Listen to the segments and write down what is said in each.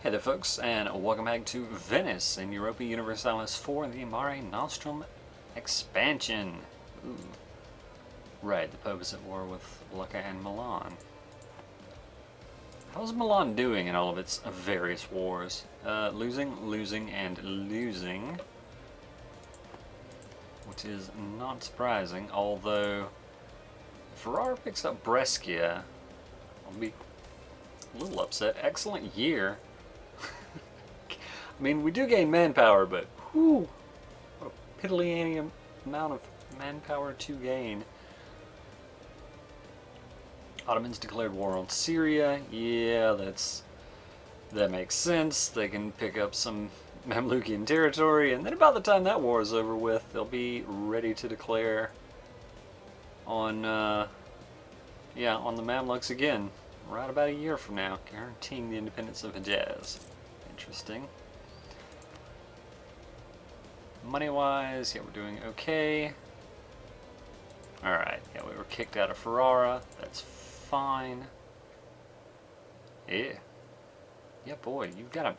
Hey there folks, and welcome back to Venice in Europa Universalis IV, the Mare Nostrum expansion. Ooh. Right, the Pope is at war with Lucca and Milan. How's Milan doing in all of its various wars? Losing, and losing. Which is not surprising, although Ferrara picks up Brescia. I'll be a little upset. Excellent year. I mean, we do gain manpower, but whew, what a piddly amount of manpower to gain. Ottomans declared war on Syria. Yeah, that makes sense. They can pick up some Mamlukian territory, and then about the time that war is over with, they'll be ready to declare on, on the Mamluks again, right about a year from now, guaranteeing the independence of Hejaz. Interesting. Money-wise, yeah, we're doing okay. Alright, yeah, we were kicked out of Ferrara. That's fine. Yeah. Yeah, boy, you have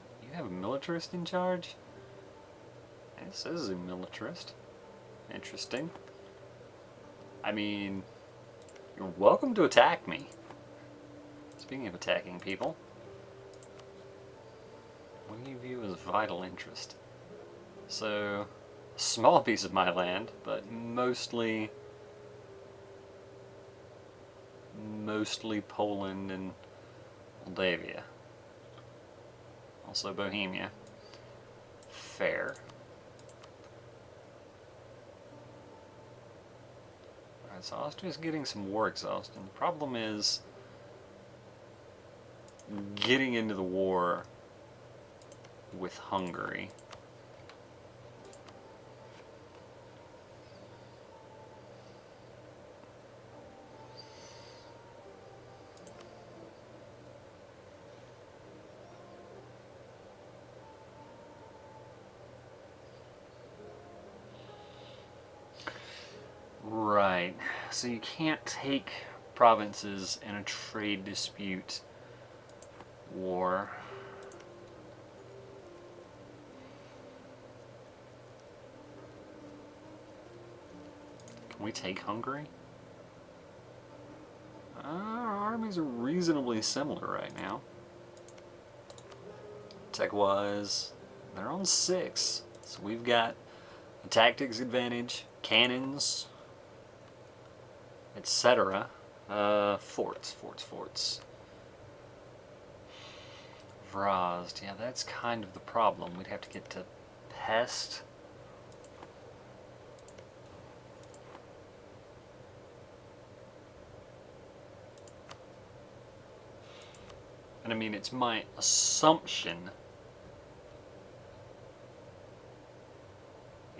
a militarist in charge? This is a militarist. Interesting. I mean, you're welcome to attack me. Speaking of attacking people, what do you view as vital interest? So, a small piece of my land, but mostly Poland and Moldavia. Also Bohemia. Fair. Alright, so Austria's getting some war exhaust, and the problem is getting into the war with Hungary. Right, so you can't take provinces in a trade dispute war. Can we take Hungary? Our armies are reasonably similar right now. Tech-wise, they're on 6, so we've got a tactics advantage, cannons, etc. Forts. Vrazd, yeah, that's kind of the problem. We'd have to get to Pest. And I mean, it's my assumption.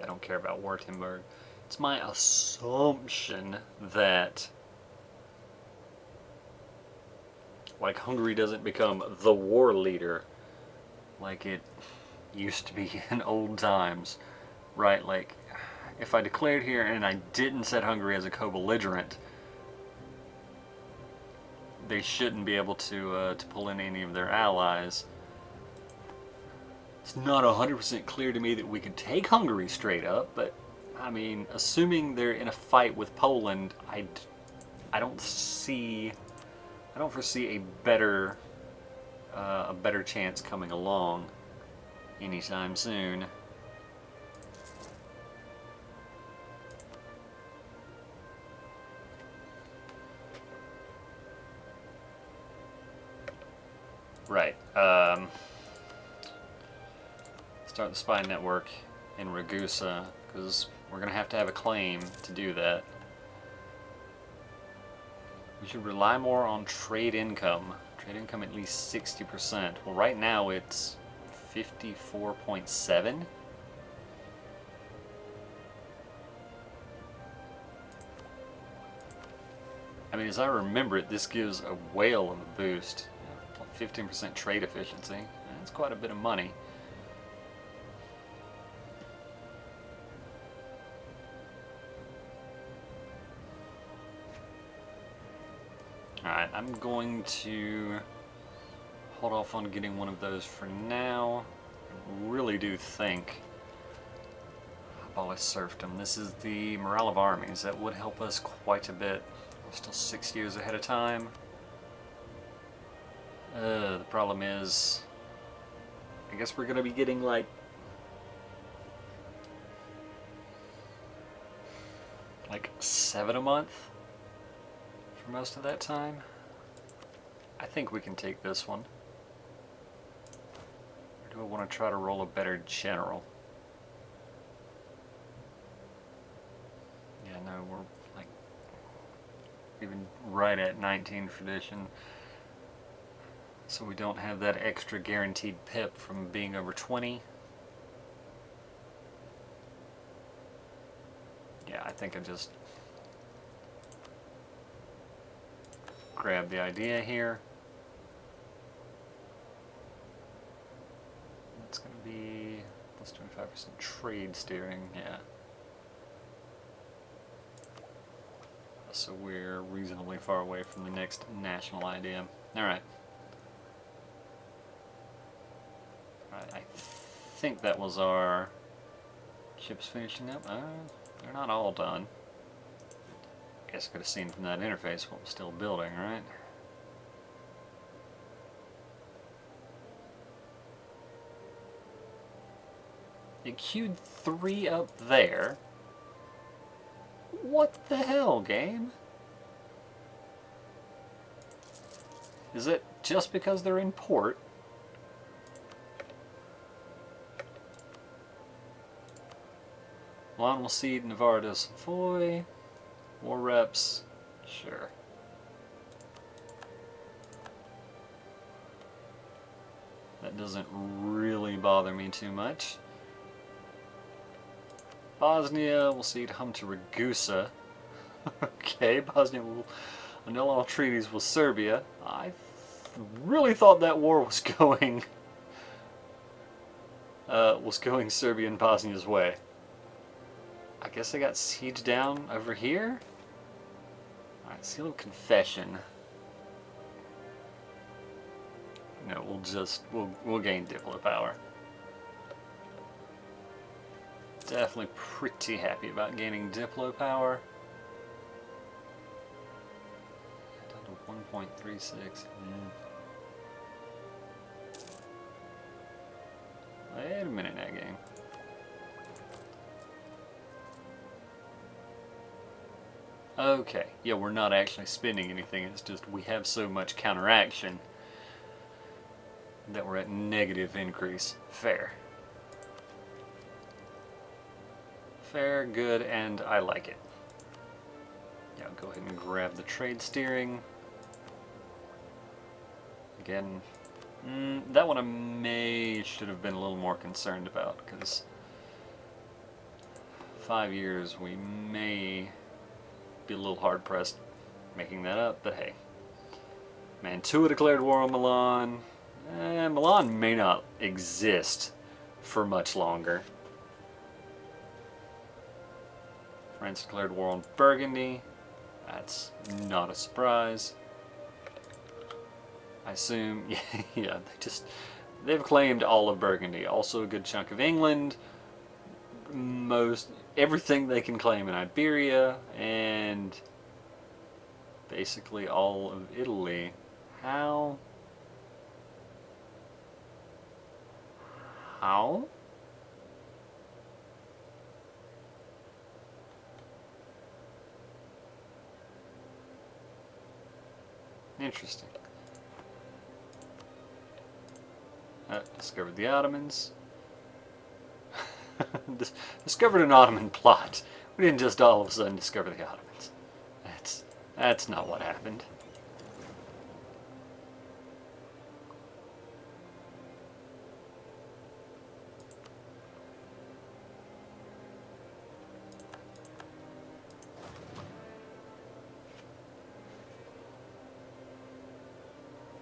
I don't care about Württemberg. It's my assumption that Hungary doesn't become the war leader like it used to be in old times, right? Like, if I declared here and I didn't set Hungary as a co-belligerent, they shouldn't be able to pull in any of their allies. It's not 100% clear to me that we could take Hungary straight up, but I mean, assuming they're in a fight with Poland, I don't foresee a better chance coming along anytime soon. Right. Start the spy network in Ragusa, because we're going to have a claim to do that. We should rely more on trade income. Trade income at least 60%. Well, right now it's 54.7. I mean, as I remember it, this gives a whale of a boost. 15% trade efficiency. That's quite a bit of money. Alright, I'm going to hold off on getting one of those for now. I really do think abolish serfdom. This is the morale of armies. That would help us quite a bit. We're still 6 years ahead of time. The problem is, I guess we're going to be getting like like 7 a month for most of that time. I think we can take this one. Or do I want to try to roll a better general? Yeah, no, we're like even right at 19 tradition. So we don't have that extra guaranteed pip from being over 20. Yeah, I think I just grab the idea here. It's going to be plus 25% trade steering, yeah. So we're reasonably far away from the next national idea. Alright. I think that was our ships finishing up. They're not all done. I guess I could have seen from that interface what was still building, right? You queued 3 up there. What the hell, game? Is it just because they're in port? Milan will cede Navarre to Savoy. War reps, sure. That doesn't really bother me too much. Bosnia will cede Hum to Ragusa. Okay, Bosnia will annul all treaties with Serbia. I really thought that war was going Serbia and Bosnia's way. I guess I got sieged down over here. Alright, seal of confession. No, we'll gain Diplo power. Definitely pretty happy about gaining Diplo power. Down to 1.36. Wait a minute now, game. Okay, yeah, we're not actually spending anything, it's just we have so much counteraction that we're at negative increase. Fair. Fair, good, and I like it. Yeah, I'll go ahead and grab the trade steering. Again, that one I should have been a little more concerned about, because 5 years we may be a little hard pressed making that up, but hey. Mantua declared war on Milan. Milan may not exist for much longer. France declared war on Burgundy. That's not a surprise. I assume, yeah, they've claimed all of Burgundy. Also a good chunk of England. Everything they can claim in Iberia, and basically all of Italy. How? Interesting. Discovered the Ottomans. Discovered an Ottoman plot. We didn't just all of a sudden discover the Ottomans. That's not what happened.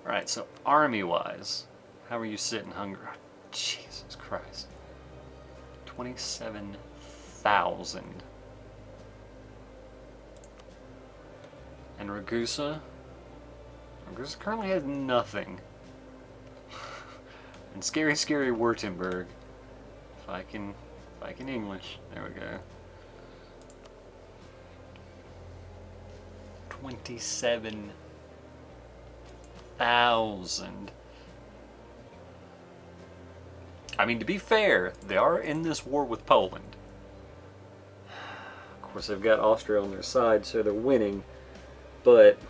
Alright, so army-wise, how are you sitting, Hungary? Oh, Jesus Christ. 27,000. And Ragusa? Ragusa currently has nothing. And scary, scary Württemberg. If I can English. There we go. 27,000. I mean, to be fair, they are in this war with Poland. Of course, they've got Austria on their side, so they're winning. But,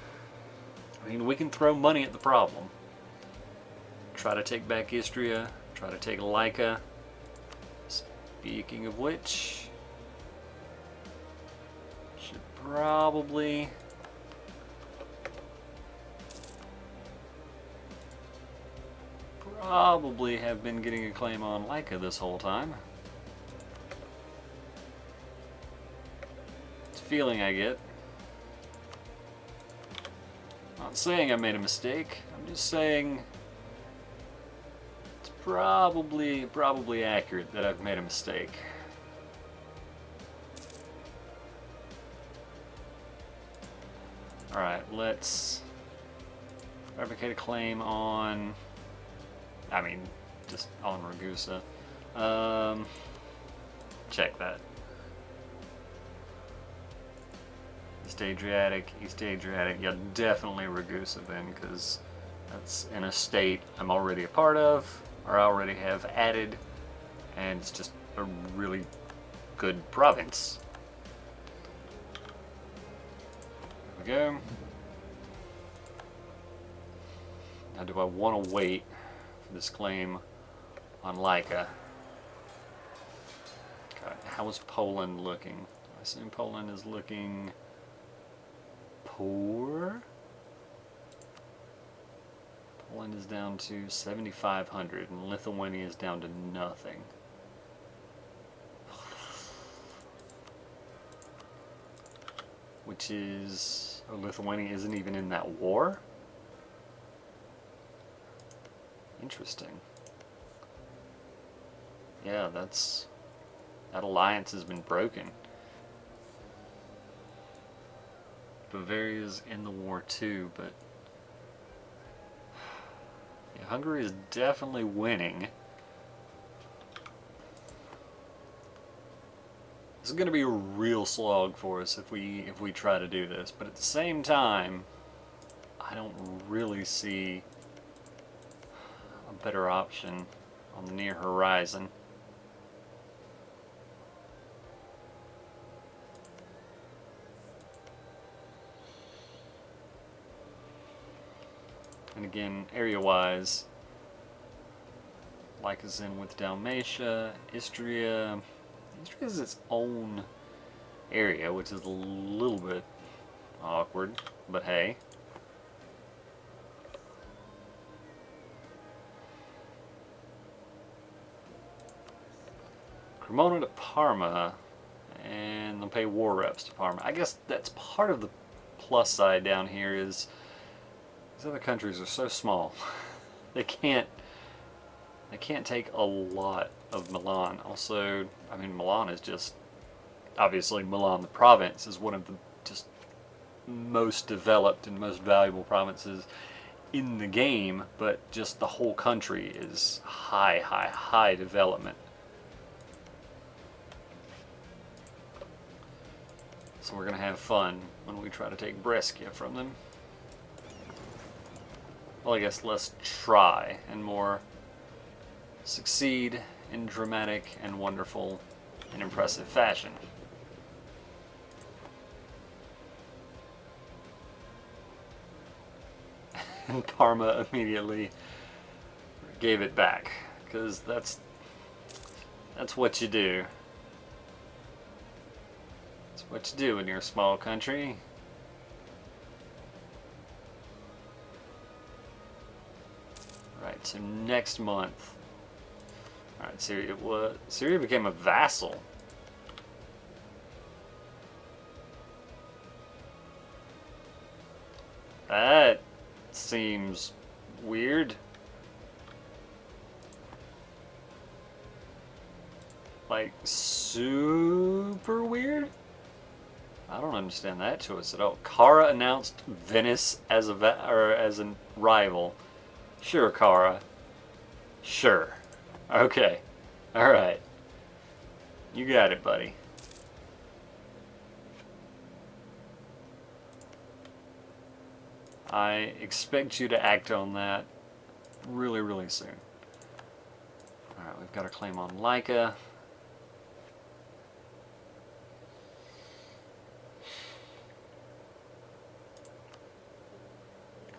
I mean, we can throw money at the problem. Try to take back Istria. Try to take Laika. Speaking of which, should probably have been getting a claim on Laika this whole time. It's a feeling I get. Not saying I made a mistake. I'm just saying it's probably accurate that I've made a mistake. Alright, let's replicate a claim on, I mean, just on Ragusa. Check that. East Adriatic, yeah, definitely Ragusa then, because that's in a state I'm already a part of, or I already have added, and it's just a really good province. There we go. Now, do I want to wait for this claim on Laika? God, how is Poland looking? I assume Poland is looking poor. Poland is down to 7,500 and Lithuania is down to nothing. Which is, oh, Lithuania isn't even in that war? Interesting. Yeah, that alliance has been broken. Bavaria's in the war too, but yeah, Hungary is definitely winning. This is going to be a real slog for us if we try to do this, but at the same time, I don't really see a better option on the near horizon. And again, area-wise, Laika's in with Dalmatia, Istria. Istria is its own area, which is a little bit awkward, but hey. Cremona to Parma, and they'll pay war reps to Parma. I guess that's part of the plus side down here is these other countries are so small. They can't take a lot of Milan. Also, I mean, Milan is just, obviously Milan, the province, is one of the just most developed and most valuable provinces in the game, but just the whole country is high development. So we're going to have fun when we try to take Brescia from them. Well, I guess less try and more succeed in dramatic and wonderful and impressive fashion. And Parma immediately gave it back, because that's what you do. That's what you do when you're a small country. Right, so next month. Alright, Syria became a vassal. That seems weird. Like, super weird? I don't understand that choice at all. Kara announced Venice as a rival. Sure, Kara. Sure. Okay. Alright. You got it, buddy. I expect you to act on that really, really soon. Alright, we've got a claim on Laika.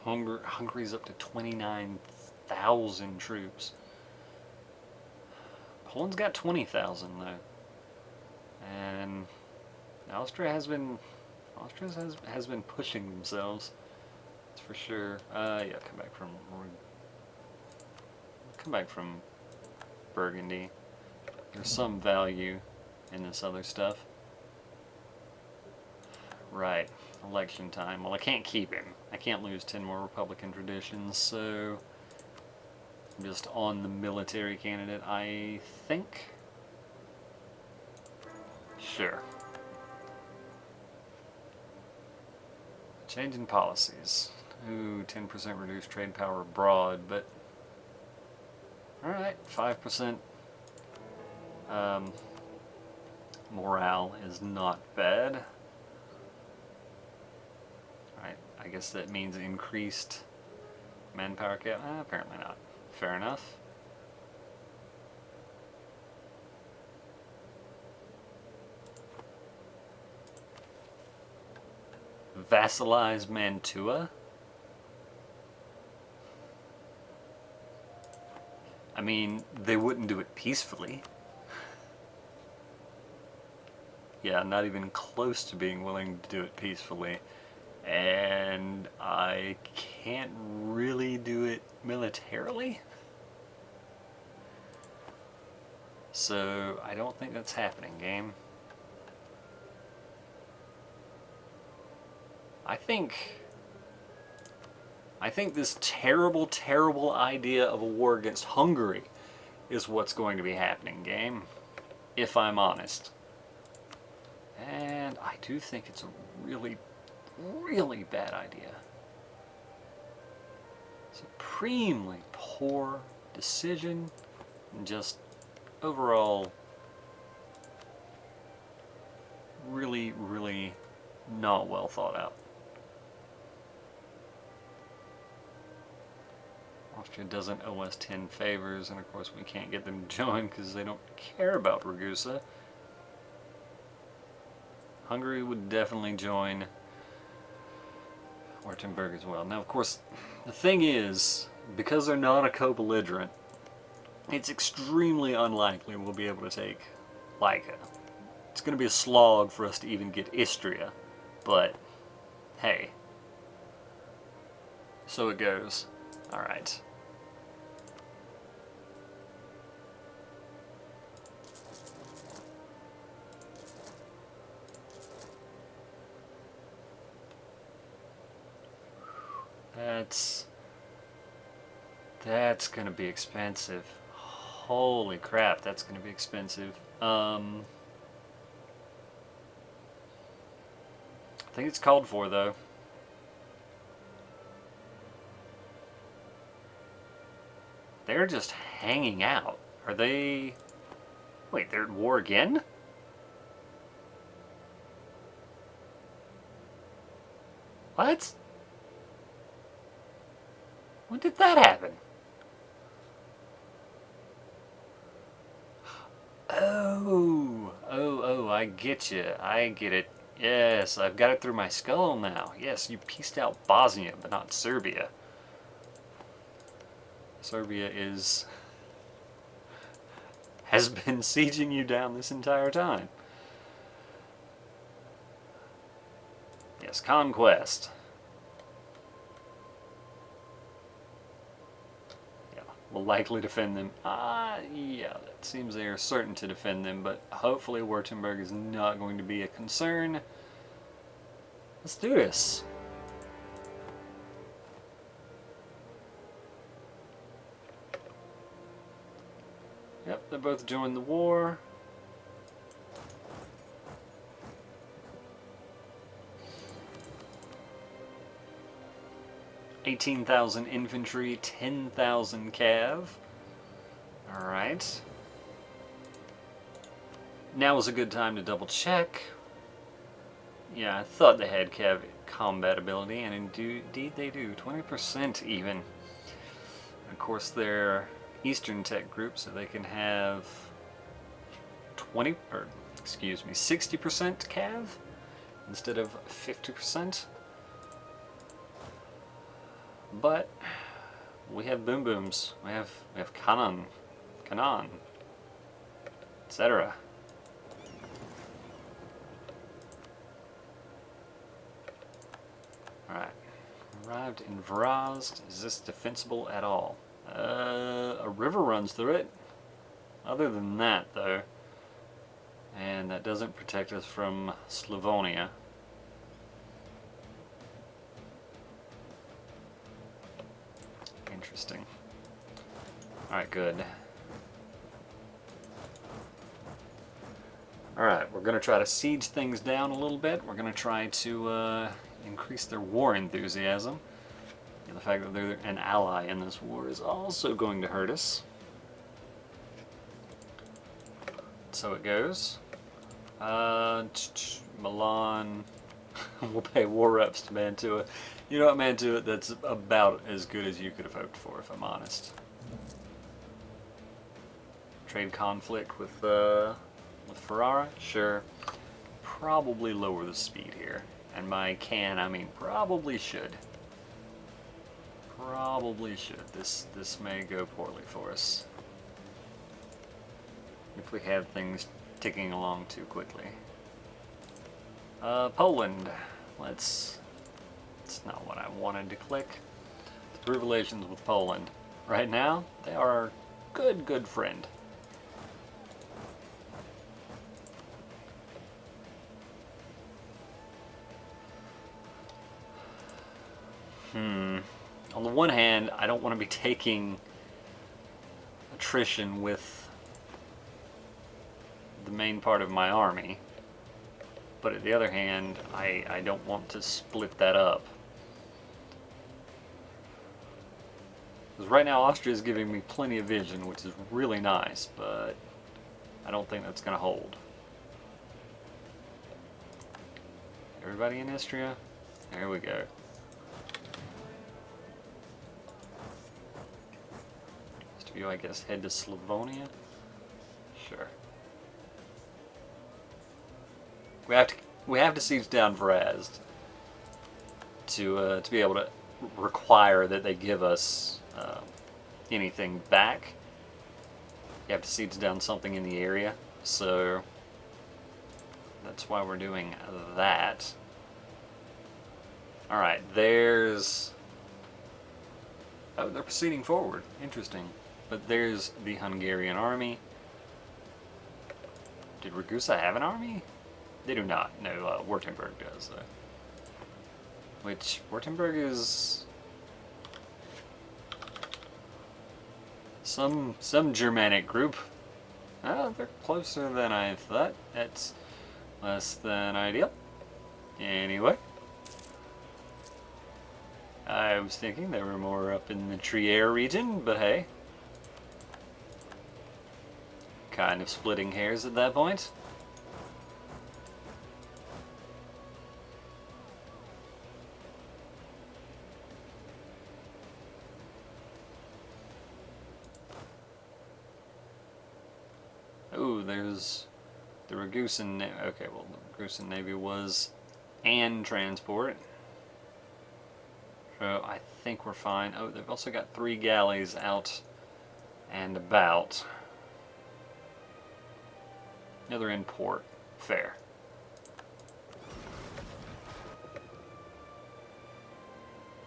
Hungary's up to 29,000 troops. Poland's got 20,000 though. And Austria has been pushing themselves. That's for sure. Yeah, come back from Burgundy. There's some value in this other stuff. Right, election time. Well, I can't keep him. I can't lose 10 more Republican traditions, so I'm just on the military candidate, I think. Sure. Change in policies. Ooh, 10% reduced trade power abroad, but alright, 5% morale is not bad. Alright, I guess that means increased manpower cap. Apparently not. Fair enough. Vassalize Mantua? I mean, they wouldn't do it peacefully. Yeah, not even close to being willing to do it peacefully. And I can't really do it militarily. So I don't think that's happening, game. I think this terrible, terrible idea of a war against Hungary is what's going to be happening, game. If I'm honest. And I do think it's a really, really bad idea. Supremely poor decision, and just overall really, really not well thought out. Austria doesn't owe us 10 favors, and of course we can't get them to join because they don't care about Ragusa. Hungary would definitely join Württemberg as well. Now, of course, the thing is, because they're not a co-belligerent, it's extremely unlikely we'll be able to take Laika. It's going to be a slog for us to even get Istria, but hey, so it goes. Alright. That's gonna be expensive. Holy crap, that's gonna be expensive. I think it's called for though. They're just hanging out. Are they... Wait, they're at war again? What? When did that happen? Oh, I get you. I get it. Yes, I've got it through my skull now. Yes, you pieced out Bosnia, but not Serbia. Serbia has been sieging you down this entire time. Yes, conquest. Yeah, will likely defend them. Yeah, that seems they are certain to defend them, but hopefully Württemberg is not going to be a concern. Let's do this. Yep, they both joined the war. $18,000 infantry, 10,000 cav. Alright. Now is a good time to double check. Yeah, I thought they had combat ability, and indeed they do. 20% even. Of course, they're Eastern Tech group, so they can have 60% cav instead of 50%. But we have boom booms. We have kanon, etc. Alright. Arrived in Vrazd. Is this defensible at all? A river runs through it. Other than that, though. And that doesn't protect us from Slavonia. Interesting. Alright, good. Alright, we're going to try to siege things down a little bit. We're going to try to increase their war enthusiasm. And the fact that they're an ally in this war is also going to hurt us. So it goes. Milan. We'll pay war reps to Mantua. You know what, Mantua, that's about as good as you could have hoped for, if I'm honest. Trade conflict with Ferrara? Sure. Probably lower the speed here. And by can, I mean probably should. Probably should. This may go poorly for us. If we have things ticking along too quickly. Poland. It's not what I wanted to click. Through relations with Poland. Right now, they are our good friend. On the one hand, I don't want to be taking attrition with the main part of my army. But on the other hand, I don't want to split that up. Because right now Austria is giving me plenty of vision, which is really nice, but I don't think that's going to hold. Everybody in Istria? There we go. Most of you, I guess, head to Slavonia? Sure. We have to siege down Vrazd to be able to require that they give us anything back. You have to siege down something in the area, so that's why we're doing that. All right, there's. Oh, they're proceeding forward. Interesting, but there's the Hungarian army. Did Ragusa have an army? They do not. No, Württemberg does, though. Which, Württemberg is some Germanic group. Oh, they're closer than I thought. That's less than ideal. Anyway. I was thinking they were more up in the Trier region, but hey. Kind of splitting hairs at that point. Ooh, there's the Ragusan Navy. Okay, well, the Ragusan Navy was and transport. So I think we're fine. Oh, they've also got 3 galleys out and about. They're in port. Fair.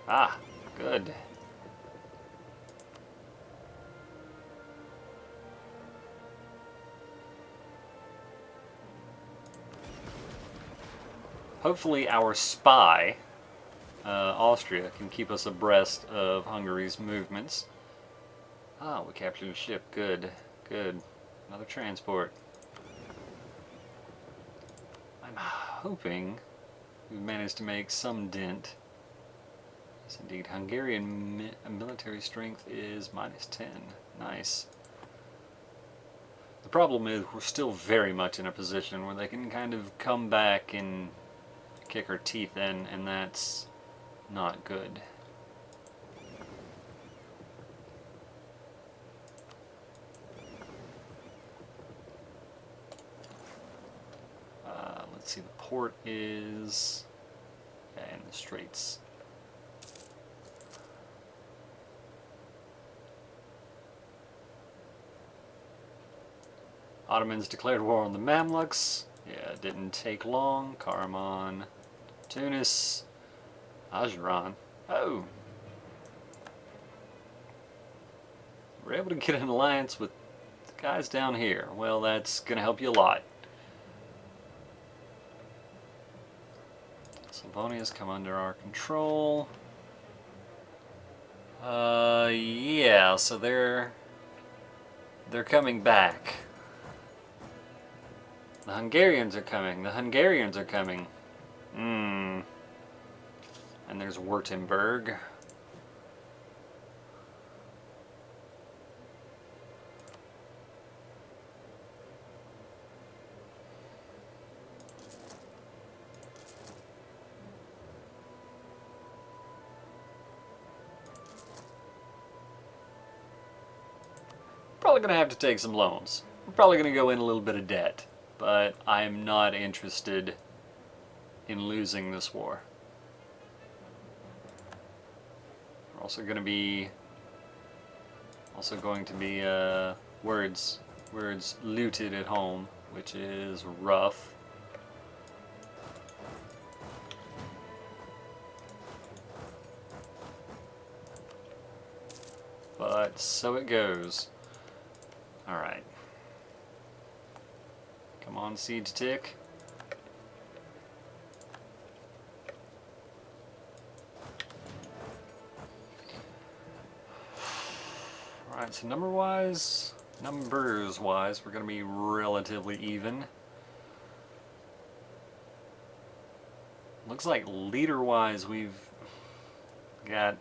Ah, good. Hopefully our spy, Austria, can keep us abreast of Hungary's movements. Ah, we captured a ship. Good. Good. Another transport. I'm hoping we've managed to make some dent. Yes, indeed. Hungarian military strength is -10. Nice. problem is we're still very much in a position where they can kind of come back and kick our teeth in, and that's not good. Let's see, the port is in the Straits. Ottomans declared war on the Mamluks. Yeah, it didn't take long. Karaman, Tunis, Ajuran. Oh! We're able to get an alliance with the guys down here. Well, that's going to help you a lot. Slavonia's come under our control. Yeah, so they're coming back. The Hungarians are coming. The Hungarians are coming. And there's Württemberg. Probably going to have to take some loans. We're probably going to go in a little bit of debt. But I'm not interested in losing this war. We're also going to be words looted at home, which is rough. But so it goes. All right. Come on, siege tick. Alright, so numbers-wise, we're going to be relatively even. Looks like leader-wise, we've got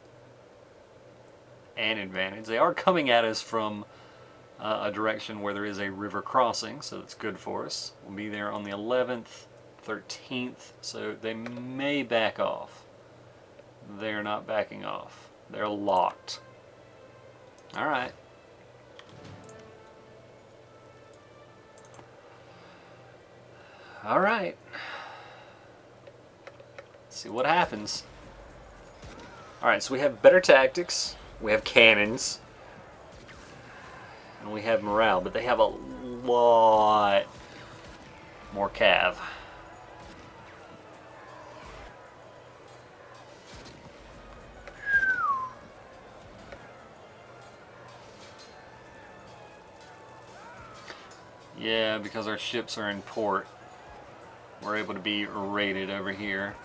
an advantage. They are coming at us from a direction where there is a river crossing, so that's good for us. We'll be there on the 11th, 13th, so they may back off. They're not backing off. They're locked. Alright. Alright. Let's see what happens. Alright, so we have better tactics, we have cannons, and we have morale, but they have a lot more cav. Yeah, because our ships are in port, we're able to be raided over here.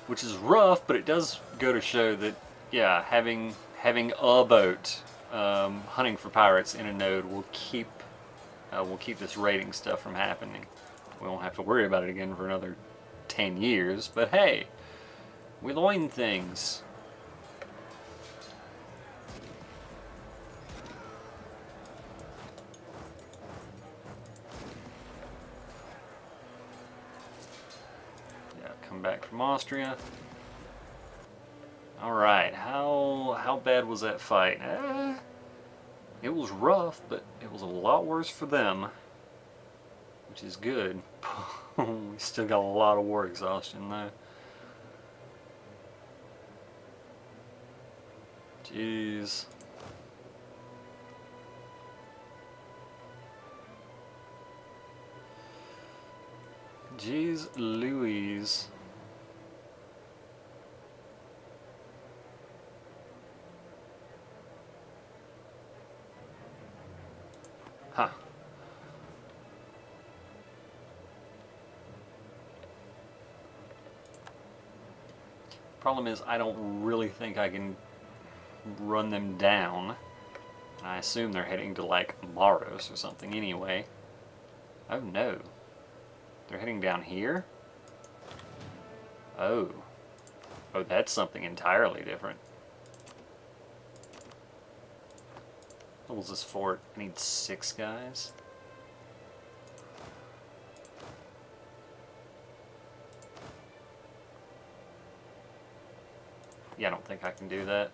Which is rough, but it does go to show that, yeah, having a boat hunting for pirates in a node will keep this raiding stuff from happening. We won't have to worry about it again for another 10 years, but hey, we learn things. Come back from Austria. Alright, how bad was that fight? It was rough, but it was a lot worse for them, which is good. We still got a lot of war exhaustion though. Jeez. Jeez Louise. Huh. Problem is, I don't really think I can run them down. I assume they're heading to, like, Maros or something anyway. Oh no. They're heading down here? Oh. Oh, that's something entirely different. level's this fort? I need 6 guys. Yeah, I don't think I can do that.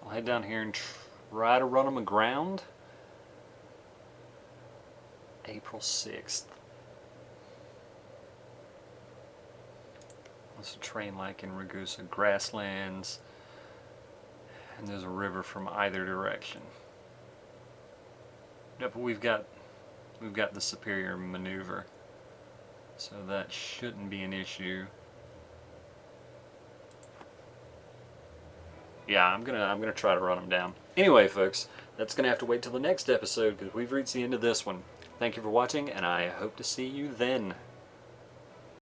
I'll head down here and try to run them aground. April 6th. What's a terrain like in Ragusa? Grasslands. And there's a river from either direction. Yep, but we've got the superior maneuver, so that shouldn't be an issue. Yeah, I'm gonna try to run them down. Anyway, folks, that's gonna have to wait till the next episode because we've reached the end of this one. Thank you for watching, and I hope to see you then.